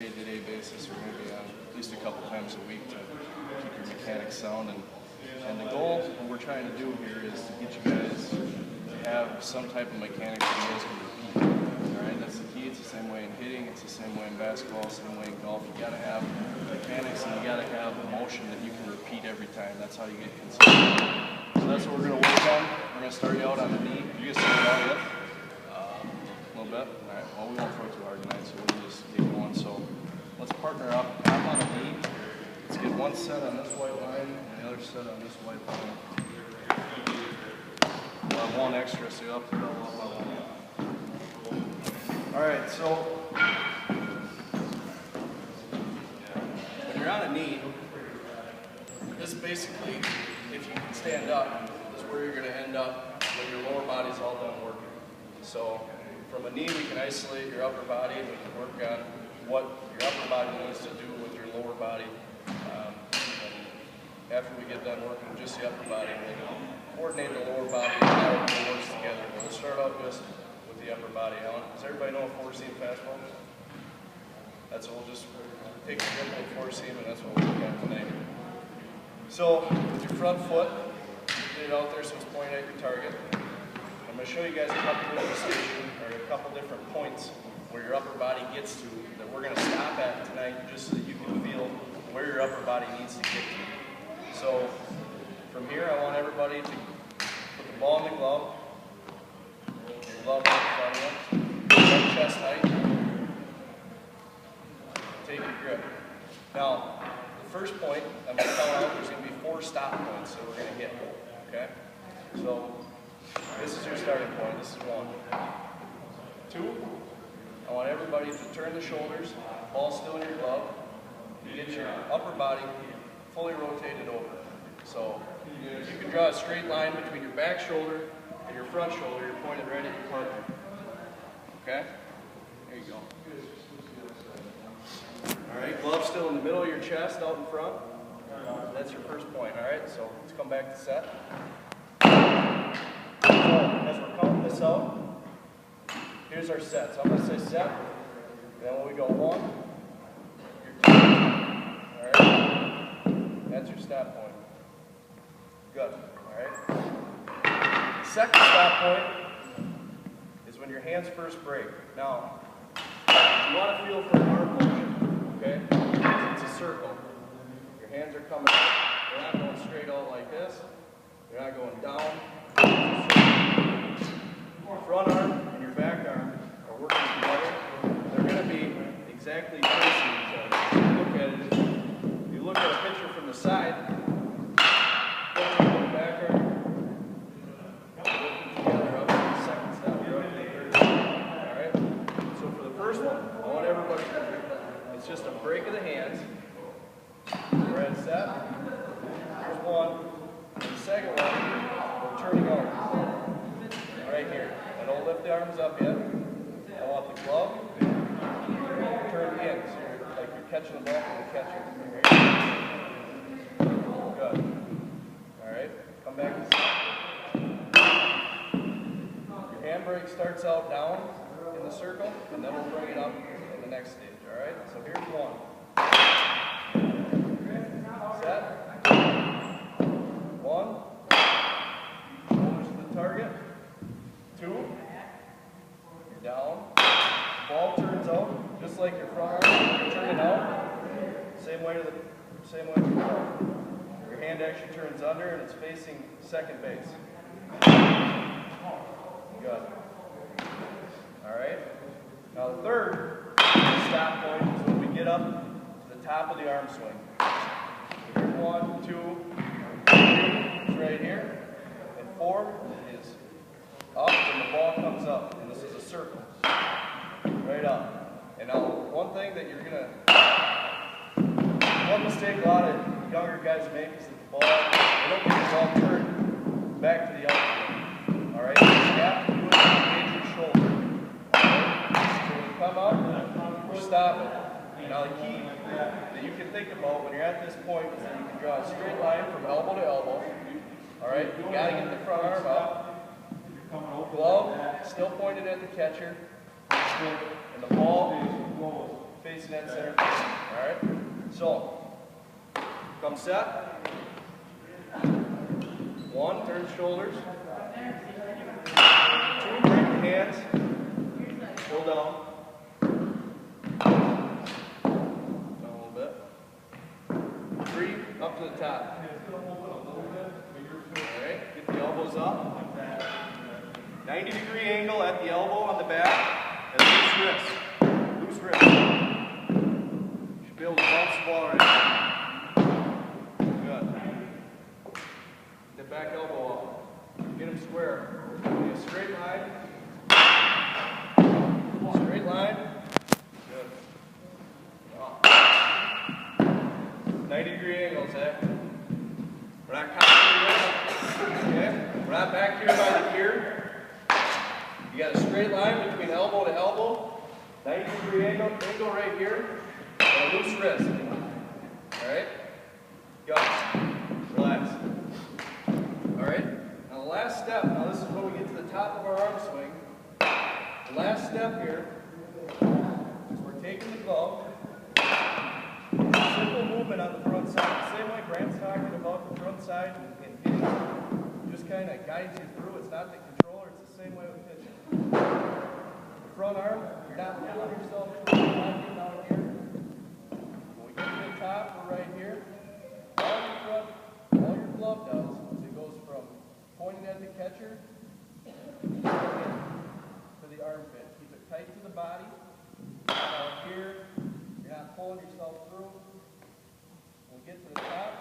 day-to-day basis, or maybe at least a couple times a week to keep your mechanics sound. And the goal, what we're trying to do here is to get you guys to have some type of mechanics that you guys can repeat. All right, that's the key. It's the same way in hitting. It's the same way in basketball. Same way in golf. You got to have mechanics, and you got to have motion that you can repeat every time. That's how you get consistent. So that's what we're going to work on. We're going to start you out on the knee. You guys started out yet? A little bit. All right. Well, we won't throw too hard tonight, so we'll just get going. So let's partner up. I'm on a knee. Let's get one set on this white line and the other set on this white line. We'll have one extra, so you'll have to double up on one. All right. So when you're on a knee, this basically, if you can stand up, is where you're going to end up when your lower body's all done working. So from a knee, we can isolate your upper body, and we can work on what your upper body needs to do with your lower body. And after we get done working just the upper body, we'll coordinate the lower body and how it works together. But we'll start out just with the upper body. Does everybody know a four-seam fastball? That's what we'll just take the grip of the four-seam, and that's what we'll look at tonight. So with your front foot, get it out there so it's pointing at your target. I'm going to show you guys a couple different points where your upper body gets to that we're going to stop at tonight, just so that you can feel where your upper body needs to get to. So from here, I want everybody to put the ball in the glove, your glove right in front of you, right chest height, take your grip. Now, the first point, I'm going to tell out there's going to be 4 stop points that we're going to hit. Okay? So this is your starting point. This is 1. 2, I want everybody to turn the shoulders, ball still in your glove. You get your upper body fully rotated over. So you can draw a straight line between your back shoulder and your front shoulder. You're pointed right at your partner. Okay? There you go. All right, glove still in the middle of your chest, out in front. That's your first point. All right, so let's come back to set. So as we're counting this out, here's our set. So I'm going to say set. Then when we go 1, you're 2. All right, that's your stop point. Good. All right. The second stop point is when your hands first break. Now, you want to feel for an arm motion, okay? It's a circle. Your hands are coming up. They're not going straight out like this. They're not going down. Your front arm and your back arm are working together. They're going to be exactly facing each other. If you look at a picture from the side, the back arm working together up to the second step, or up to the third. All right? So for the first one, I want everybody to do. It's just a break of the hands. We're at set. Here's 1. The second one, we're turning out. Right here. I don't lift the arms up yet. I want the glove turned in, so you're catching the ball from the catcher. Good. All right. Come back to set. Your handbrake starts out down in the circle, and then we'll bring it up in the next stage. All right. So here's 1. Set. 1. Shoulders to the target. 2. You're down. Ball turns out just like your front arm. You're turning out. Same way to the front. Your hand actually turns under and it's facing second base. Good. All right. Now the third stop point is when we get up to the top of the arm swing. So here's 1, 2, 3 is right here, and 4 is up and the ball comes up, and this is a circle. Right up. And now, one thing that you're going to, one mistake a lot of younger guys make is that the ball, they don't get the ball turned back to the outfield. Alright? You have to do it to engage your shoulder. Alright? So when you come up, we're stopping. Now the key that you can think about when you're at this point is that you can draw a straight line from elbow to elbow. Alright? You got to get the front arm up. Glove still pointed at the catcher, and the ball facing that center. All right? So, come set. One, turn the shoulders. Two, break the hands. Pull down. Down a little bit. Three, up to the top. Alright, get the elbows up. 90-degree angle at the elbow on the back. And loose wrist. Loose wrist. You should be able to bounce the ball right. Good. Get back elbow up. Get him square. Be a straight line. Straight line. Good. 90-degree angles, eh? We're not concentrating, okay? We're not back here by the ear. You got a straight line between elbow to elbow. 90-degree angle right here. And a loose wrist. Alright? Go. Relax. Alright? Now the last step, now this is when we get to the top of our arm swing. The last step here is we're taking the glove. Simple movement on the front side. The same way Grant's talking about the front side and hitting. Just kind of guides you through. It's not the controller, it's the same way with pitching. The front arm, you're not pulling yourself through. You're not getting out here. When we get to the top, we're right here. All your glove does is it goes from pointing at the catcher to the armpit. Keep it tight to the body. Out here, you're not pulling yourself through. We'll get to the top.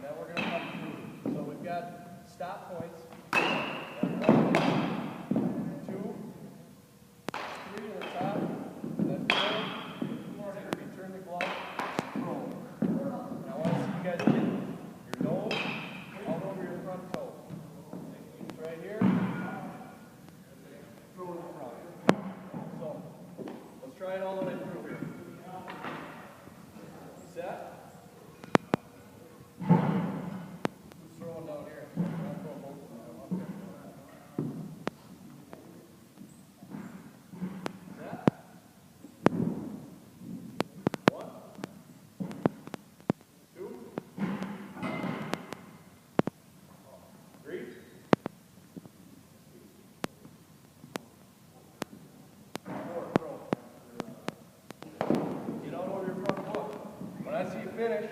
Now we're going to come through. So we've got stop points. 1, 2, 3 to the top. Then 4. Return the glove. Roll. Now I want to see you guys get your nose all over your front toe. Right here. Throw in the front. So, let's try it all the way through here. Set. Who's throwing down here? I'll throw both of them up there. Set. 1, 2, 3. Get out over your front foot. When I see you finish,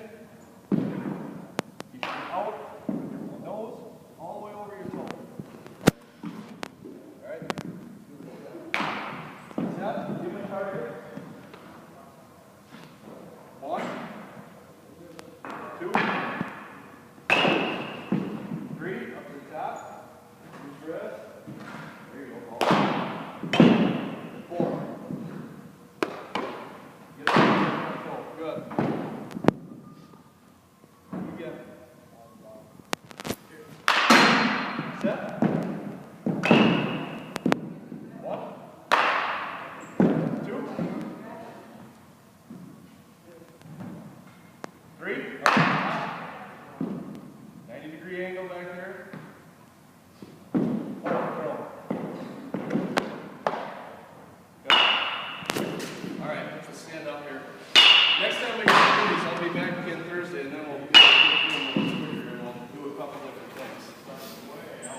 you should be out with your nose all the way over your toe. Alright? Set. Give me a target. 1, 2, 3, up to the top. Loose wrist. There you go, Paul. 4. Get it over your toe. Good. Again. Set. 1, 2, 3. 90-degree angle back there. 4, throw. Good. All right, let's stand up here. Next time we do these, I'll be back again Thursday, and then we'll do a couple different things.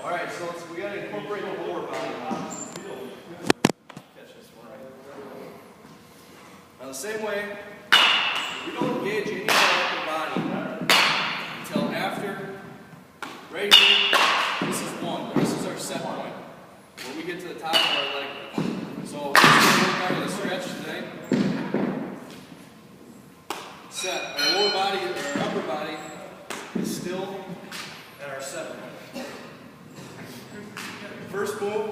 All right, so we got to incorporate the lower body. Catch this one right. Now the same way, we don't engage any of the upper body until after, right here, this is 1. This is our set point. When we get to the top of our leg. So we're going to work out of the stretch today. Set. Our lower body, or our upper body, is still at our set point. First move,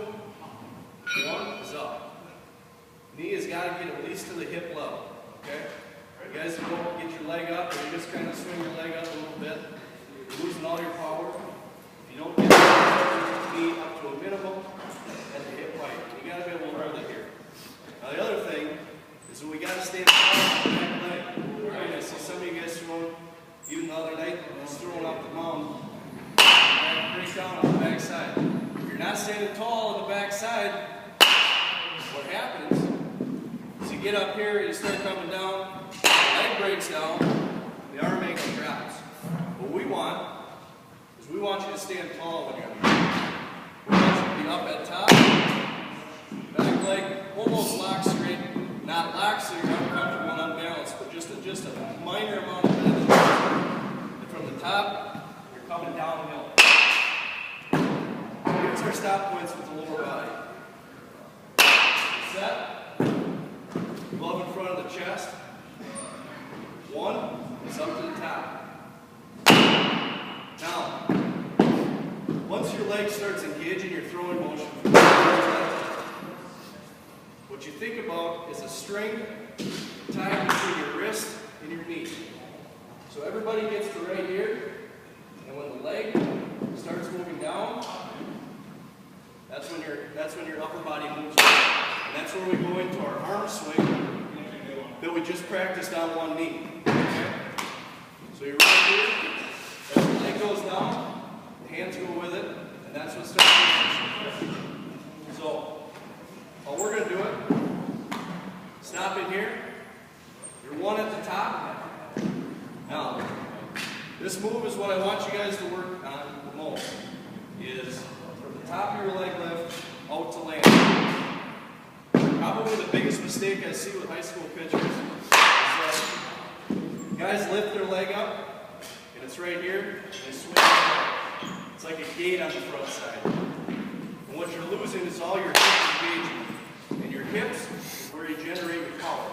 1 is up. Knee has got to get at least to the hip level. Okay? You guys don't get your leg up, or you just kind of swing your leg up a little bit. You're losing all your power. If you don't get your knee up to a minimum at the hip height, you got to be able to hold it here. Now the other thing is that we got to stand tall on the back leg. Right? I see some of you guys throwing, even the other night, just throwing off the mound, break down on the back side. If you're not standing tall on the back side, what happens get up here, you start coming down, the leg breaks down, the arm angle drops. What we want is we want you to stand tall when you're up here. We want you to be up at top, back leg almost lock straight, not locked so you're uncomfortable and unbalanced, but just a minor amount of bend. And from the top, you're coming downhill. Here's our stop points with the lower body. Set. Glove in front of the chest. One is up to the top. Now, once your leg starts engaging your throwing motion, what you think about is a string tied between your wrist and your knee. So everybody gets to right here, and when the leg starts moving down, that's when your upper body moves down. And that's where we go into our arm swing that we just practiced on one knee. Okay? So you're right here, as the leg goes down, the hands go with it, and that's what starts moving. So, how we're going to do it, stop in here, you're one at the top. Now, this move is what I want you guys to work on the most, is from the top of your leg lift out to land. Probably the biggest mistake I see with high school pitchers is that guys lift their leg up, and it's right here, and they swing it up. It's like a gate on the front side. And what you're losing is all your hips engaging. And your hips is where you generate your power.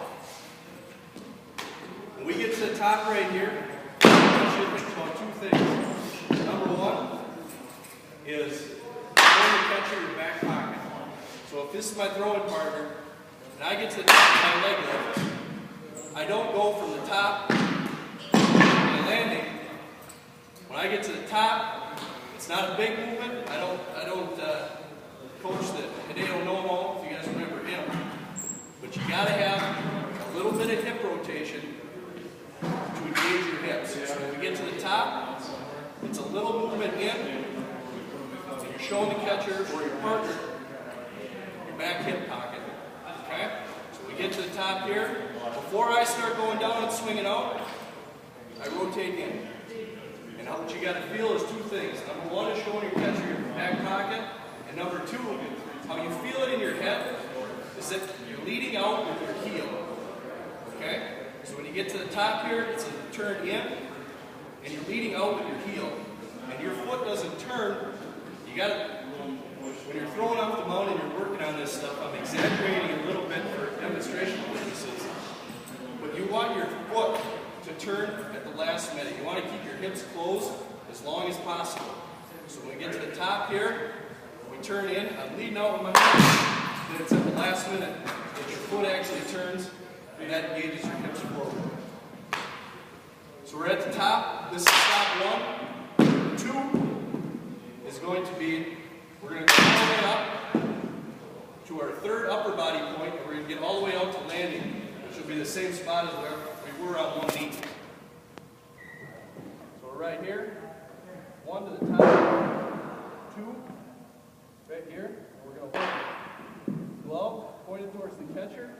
When we get to the top right here, I should think about two things. Number one is throwing the catcher in your back pocket. So if this is my throwing partner, and I get to the top of my leg lift, I don't go from the top to the landing. When I get to the top, it's not a big movement. I don't coach the Hideo Nomo, if you guys remember him. But you gotta have a little bit of hip rotation to engage your hips. So when we get to the top, it's a little movement in, and you're showing the catcher or your partner your back hip pocket. Okay? So we get to the top here. Before I start going down and swinging out, I rotate in. And what you got to feel is two things. Number one is showing your catcher your back pocket. And number two, how you feel it in your head is that you're leading out with your heel. Okay? So when you get to the top here, it's a turn in, and you're leading out with your heel. And your foot doesn't turn. You got to, when you're throwing off the mound and you're working on this stuff, I'm exaggerating a little bit for demonstration purposes. But you want your foot to turn at the last minute. You want to keep your hips closed as long as possible. So when we get to the top here, we turn in, I'm leading out with my hips, then it's at the last minute that your foot actually turns, and that engages your hips forward. So we're at the top, this is stop one. Two is going to be, we're going to go all the way up to our third upper body point, and we're going to get all the way out to landing, which will be the same spot as where we were on one knee. So we're right here, one to the top, two, right here, and we're going to hold glove pointed towards the catcher.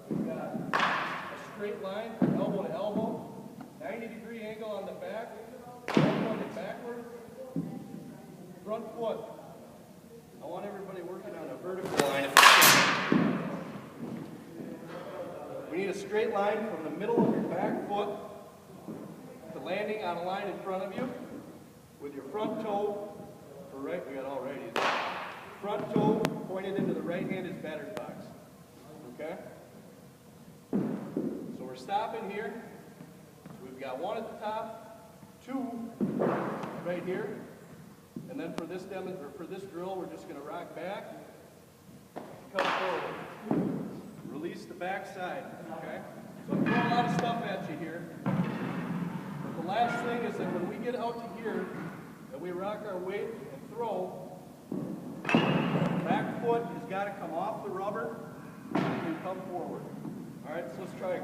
We've got a straight line, elbow to elbow, 90-degree angle on the back, pointed backward, front foot. I want everybody working on a vertical line if you can. We need a straight line from the middle of your back foot to landing on a line in front of you with your front toe, or right, we got all righties. Front toe pointed into the right-handed batter's box. Okay? So we're stopping here. We've got one at the top, two right here, and then for this drill, we're just going to rock back, come forward, release the back side. Okay? So I'm throwing a lot of stuff at you here. But the last thing is that when we get out to here, and we rock our weight and throw, the back foot has got to come off the rubber and come forward. All right, so let's try it.